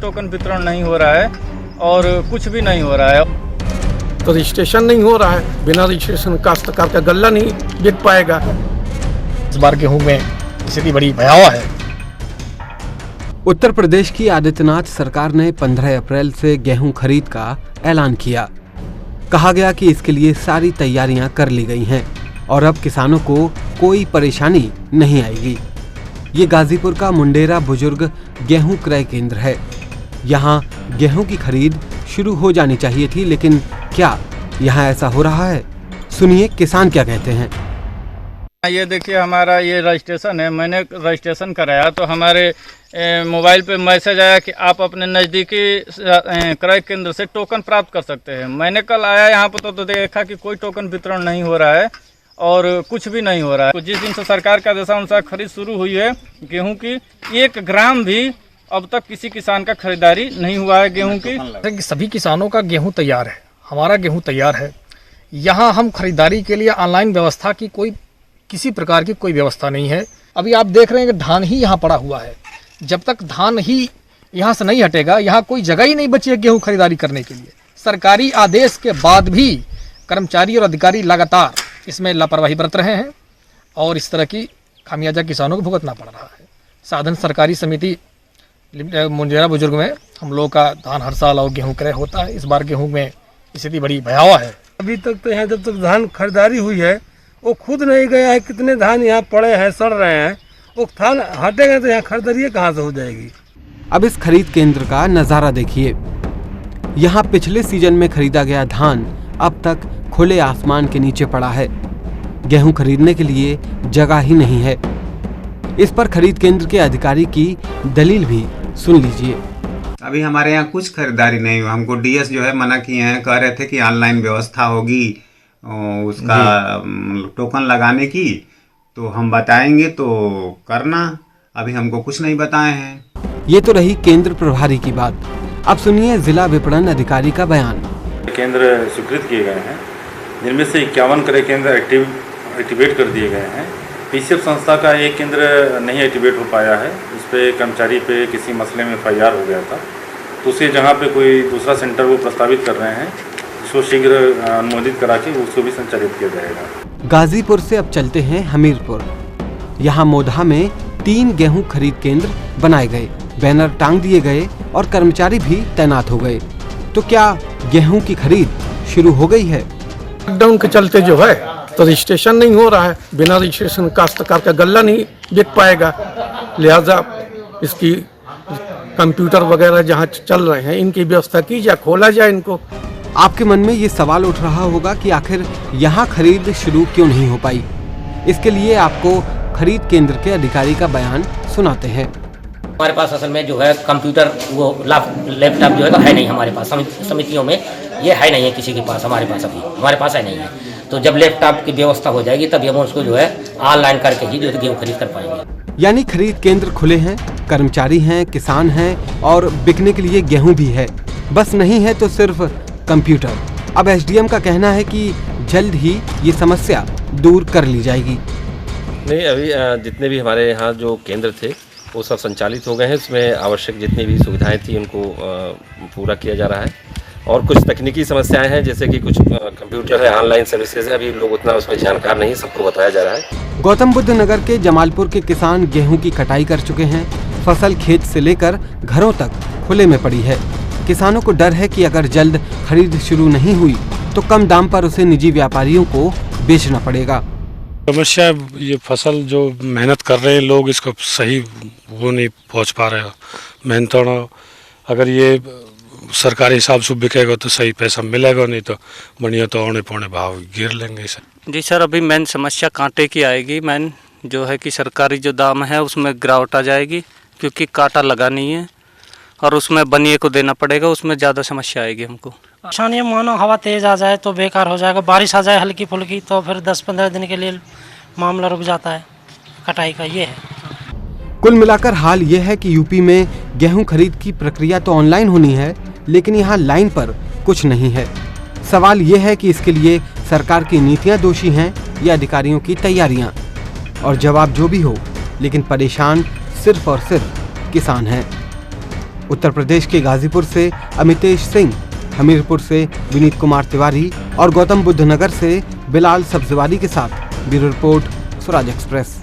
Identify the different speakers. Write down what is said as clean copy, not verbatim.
Speaker 1: Token वितरण नहीं हो रहा है और कुछ भी नहीं हो रहा है।
Speaker 2: तो रजिस्ट्रेशन नहीं हो रहा है, बिना रजिस्ट्रेशन काश्तकार का गल्ला नहीं बिक पाएगा।
Speaker 3: इस बार गेहूं में स्थिति बड़ी भयावह है।
Speaker 4: उत्तर प्रदेश की आदित्यनाथ सरकार ने 15 अप्रैल से गेहूं खरीद का ऐलान किया। कहा गया कि इसके लिए सारी तैयारियां कर ली गई हैं और अब किसानों को कोई परेशानी नहीं आएगी। ये गाजीपुर का मुंडेरा बुजुर्ग गेहूं क्रय केंद्र है। यहाँ गेहूं की खरीद शुरू हो जानी चाहिए थी, लेकिन क्या यहाँ ऐसा हो रहा है? सुनिए किसान क्या कहते हैं।
Speaker 1: ये देखिए, हमारा ये रजिस्ट्रेशन है। मैंने रजिस्ट्रेशन कराया तो हमारे मोबाइल पे मैसेज आया कि आप अपने नज़दीकी क्रय केंद्र से टोकन प्राप्त कर सकते हैं। मैंने कल आया यहाँ पर तो देखा कि कोई टोकन वितरण नहीं हो रहा है और कुछ भी नहीं हो रहा है। तो जिस दिन से सरकार का आदेशानुसार खरीद शुरू हुई है गेहूं की, 1 ग्राम भी अब तक किसी किसान का खरीदारी नहीं हुआ है गेहूं की।
Speaker 3: सभी किसानों का गेहूं तैयार है, हमारा गेहूं तैयार है। यहाँ हम खरीदारी के लिए ऑनलाइन व्यवस्था की किसी प्रकार की कोई व्यवस्था नहीं है। अभी आप देख रहे हैं कि धान ही यहाँ पड़ा हुआ है। जब तक धान ही यहाँ से नहीं हटेगा, यहाँ कोई जगह ही नहीं बची है गेहूं खरीदारी करने के लिए। सरकारी आदेश के बाद भी कर्मचारी और अधिकारी लगातार इसमें लापरवाही बरत रहे हैं और इस तरह की खामियाजा किसानों को भुगतना पड़ रहा है। साधन सरकारी समिति मुंडेरा बुजुर्ग में हम लोग का धान हर साल और गेहूं क्रय होता है। इस बार गेहूं में स्थिति बड़ी भयावह है।
Speaker 2: अभी तक तो यहाँ जब तक धान खरीदारी हुई है वो खुद नहीं गया है। कितने धान यहाँ पड़े हैं, सड़ रहे हैं। वो धान हटेगा तो यहाँ खरीदारी कहाँ से हो जाएगी?
Speaker 4: अब इस खरीद केंद्र का नजारा देखिए। यहाँ पिछले सीजन में खरीदा गया धान अब तक खुले आसमान के नीचे पड़ा है। गेहूं खरीदने के लिए जगह ही नहीं है। इस पर खरीद केंद्र के अधिकारी की दलील भी सुन लीजिए।
Speaker 5: अभी हमारे यहाँ कुछ खरीदारी नहीं हुआ। हमको डीएस जो है मना किए हैं, कह रहे थे कि ऑनलाइन व्यवस्था होगी उसका टोकन लगाने की, तो हम बताएंगे तो करना। अभी हमको कुछ नहीं बताए हैं।
Speaker 4: ये तो रही केंद्र प्रभारी की बात। अब सुनिए जिला विपणन अधिकारी का बयान।
Speaker 6: केंद्र स्वीकृत किए गए हैं, जिनमें से 51 क्रय केंद्र एक्टिवेट कर दिए गए हैं। पीसीएफ संस्था का एक केंद्र नहीं एक्टिवेट हो पाया है। उस पर कर्मचारी पे किसी मसले में FIR हो गया था, तो उसे जहाँ पे कोई दूसरा सेंटर वो प्रस्तावित कर रहे हैं, इसको शीघ्र अनुमोदित करा के उसको भी संचालित किया जाएगा।
Speaker 4: गाजीपुर से अब चलते हैं हमीरपुर। यहाँ मोधा में 3 गेहूं खरीद केंद्र बनाए गए, बैनर टांग दिए गए और कर्मचारी भी तैनात हो गए। तो क्या गेहूं की खरीद शुरू हो गई है?
Speaker 2: लॉकडाउन के चलते जो है तो रजिस्ट्रेशन नहीं हो रहा है। बिना रजिस्ट्रेशन काश्तकार का गल्ला नहीं बिक पाएगा। लिहाजा इसकी कंप्यूटर वगैरह जहाँ चल रहे हैं इनकी व्यवस्था की जाए, खोला जाए इनको।
Speaker 4: आपके मन में ये सवाल उठ रहा होगा कि आखिर यहाँ खरीद शुरू क्यों नहीं हो पाई। इसके लिए आपको खरीद केंद्र के अधिकारी का बयान सुनाते हैं।
Speaker 7: हमारे पास असल में जो है कंप्यूटर वो लैपटॉप जो है तो है नहीं हमारे पास। समितियों में ये है नहीं है किसी के पास। हमारे पास अभी हमारे पास है नहीं है। तो जब लैपटॉप की व्यवस्था हो जाएगी तब हम उसको जो है ऑनलाइन करके ही जो है गेहूँ खरीद कर पाएंगे।
Speaker 4: यानी खरीद केंद्र खुले हैं, कर्मचारी हैं, किसान हैं और बिकने के लिए गेहूं भी है। बस नहीं है तो सिर्फ कंप्यूटर। अब एसडीएम का कहना है कि जल्द ही ये समस्या दूर कर ली जाएगी।
Speaker 8: नहीं, अभी जितने भी हमारे यहाँ जो केंद्र थे वो सब संचालित हो गए हैं। उसमें आवश्यक जितनी भी सुविधाएं थी उनको पूरा किया जा रहा है। और कुछ तकनीकी समस्याएं हैं, जैसे कि कुछ कंप्यूटर है, ऑनलाइन सर्विसेज है, अभी लोग उतना उसमें जानकार नहीं, सबको बताया जा रहा है।
Speaker 4: गौतम बुद्ध नगर के जमालपुर के किसान गेहूं की कटाई कर चुके हैं। फसल खेत से लेकर घरों तक खुले में पड़ी है। किसानों को डर है कि अगर जल्द खरीद शुरू नहीं हुई तो कम दाम पर उसे निजी व्यापारियों को बेचना पड़ेगा।
Speaker 9: समस्या ये फसल जो मेहनत कर रहे हैं लोग, इसको सही वो नहीं पहुंच पा रहे। मेहनत अगर ये सरकारी हिसाब से बिकेगा तो सही पैसा मिलेगा, नहीं तो बढ़िया तो औने पौने भाव गिर लेंगे इसे।
Speaker 10: जी सर, अभी मेन समस्या कांटे की आएगी। मेन जो है कि सरकारी जो दाम है उसमें गिरावट आ जाएगी, क्योंकि कांटा लगा नहीं है और उसमें बनिए को देना पड़ेगा। उसमें ज़्यादा समस्या आएगी हमको।
Speaker 11: नुकसान ये मानो हवा तेज़ आ जाए तो बेकार हो जाएगा, बारिश आ जाए हल्की फुल्की तो फिर 10-15 दिन के लिए मामला रुक जाता है कटाई का। ये है
Speaker 4: कुल मिलाकर हाल ये है कि यूपी में गेहूं खरीद की प्रक्रिया तो ऑनलाइन होनी है, लेकिन यहाँ लाइन पर कुछ नहीं है। सवाल ये है कि इसके लिए सरकार की नीतियाँ दोषी हैं या अधिकारियों की तैयारियाँ। और जवाब जो भी हो, लेकिन परेशान सिर्फ और सिर्फ किसान हैं। उत्तर प्रदेश के गाजीपुर से अमितेश सिंह, हमीरपुर से विनीत कुमार तिवारी और गौतम बुद्ध नगर से बिलाल सब्जवारी के साथ ब्यूरो रिपोर्ट स्वराज एक्सप्रेस।